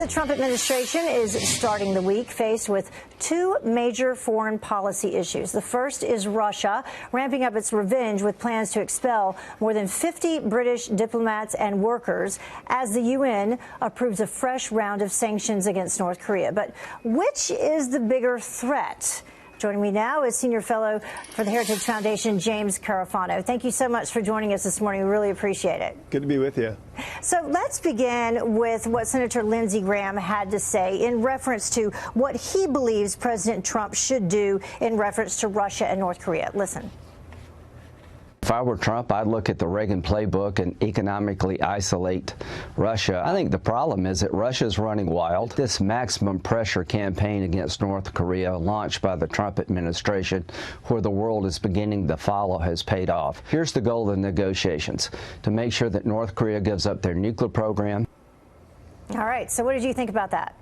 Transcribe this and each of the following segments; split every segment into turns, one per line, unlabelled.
The Trump administration is starting the week faced with two major foreign policy issues. The first is Russia ramping up its revenge with plans to expel more than 50 British diplomats and workers as the UN approves a fresh round of sanctions against North Korea. But which is the bigger threat? Joining me now is Senior Fellow for the Heritage Foundation, James Carafano. Thank you so much for joining us this morning. We really appreciate it.
Good to be with you.
So let's begin with what Senator Lindsey Graham had to say in reference to what he believes President Trump should do in reference to Russia and North Korea. Listen.
If I were Trump, I'd look at the Reagan playbook and economically isolate Russia. I think the problem is that Russia's running wild. This maximum pressure campaign against North Korea launched by the Trump administration, where the world is beginning to follow, has paid off. Here's the goal of the negotiations: to make sure that North Korea gives up their nuclear program.
All right. So what did you think about that?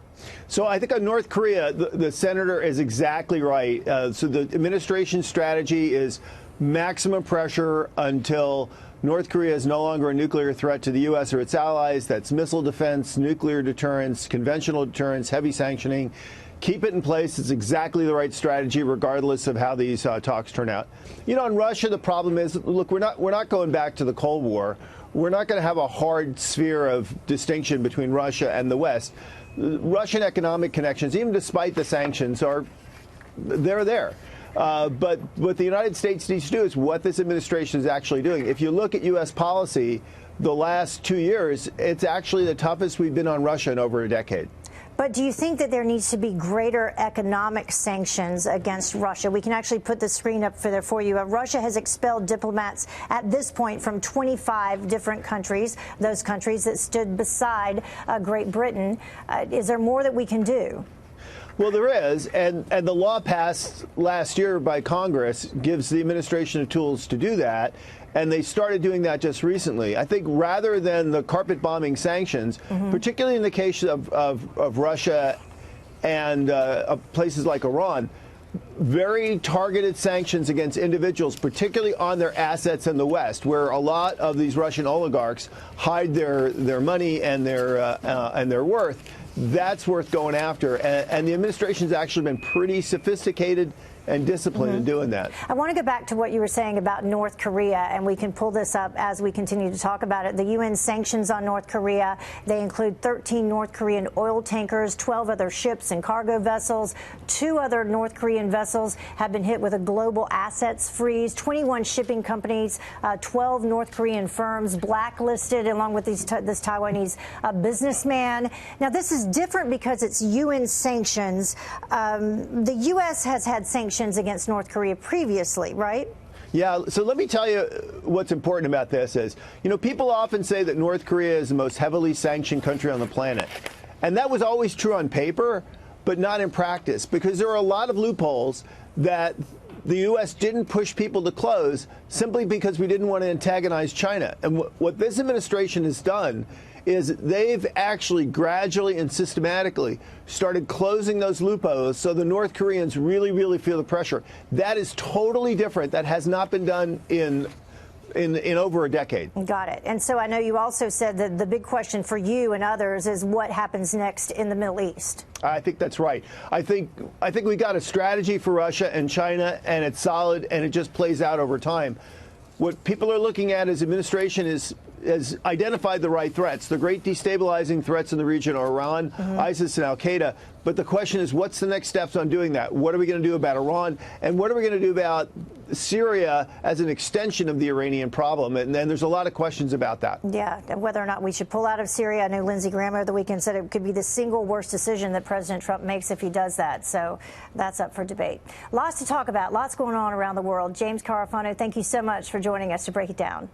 So I think on North Korea, the senator is exactly right. So the administration strategy is maximum pressure until North Korea is no longer a nuclear threat to the U.S. or its allies. That's missile defense, nuclear deterrence, conventional deterrence, heavy sanctioning. Keep it in place. It's exactly the right strategy, regardless of how these talks turn out. You know, in Russia, the problem is, look, we're not going back to the Cold War. We're not going to have a hard sphere of distinction between Russia and the West. Russian economic connections, even despite the sanctions, they're there. But what the United States needs to do is what this administration is actually doing. If you look at U.S. policy, the last 2 years, it's actually the toughest we've been on Russia in over a decade.
But do you think that there needs to be greater economic sanctions against Russia? We can actually put the screen up there for you. Russia has expelled diplomats at this point from 25 different countries, those countries that stood beside Great Britain. Is there more that we can do?
Well, there is, and the law passed last year by Congress gives the administration the tools to do that, and they started doing that just recently. I think rather than the carpet-bombing sanctions, particularly in the case of Russia and places like Iran, very targeted sanctions against individuals, particularly on their assets in the West, where a lot of these Russian oligarchs hide their money and their worth. That's worth going after, and the administration's actually been pretty sophisticated and disciplined in doing that.
I want to go back to what you were saying about North Korea, and we can pull this up as we continue to talk about it. The UN sanctions on North Korea, they include 13 North Korean oil tankers, 12 other ships and cargo vessels. 2 other North Korean vessels have been hit with a global assets freeze. 21 shipping companies, 12 North Korean firms blacklisted, along with this Taiwanese businessman. Now, this is different because it's UN sanctions. The U.S. has had sanctions against North Korea previously, right?
Yeah, so let me tell you what's important about this is, you know, people often say that North Korea is the most heavily sanctioned country on the planet. And that was always true on paper, but not in practice, because there are a lot of loopholes that the U.S. didn't push people to close simply because we didn't want to antagonize China. And what this administration has done is they've actually gradually and systematically started closing those loopholes so the North Koreans really, really feel the pressure. That is totally different. That has not been done in over a decade.
Got it. And so I know you also said that the big question for you and others is what happens next in the Middle East.
I think that's right. I think we got a strategy for Russia and China, and it's solid, and it just plays out over time. What people are looking at as administration has identified the right threats. The great destabilizing threats in the region are Iran, ISIS, and al-Qaeda. But the question is, what's the next steps on doing that? What are we going to do about Iran? And what are we going to do about Syria as an extension of the Iranian problem? And then there's a lot of questions about that.
Yeah, whether or not we should pull out of Syria. I know Lindsey Graham over the weekend said it could be the single worst decision that President Trump makes if he does that. So that's up for debate. Lots to talk about, lots going on around the world. James Carafano, thank you so much for joining us to break it down.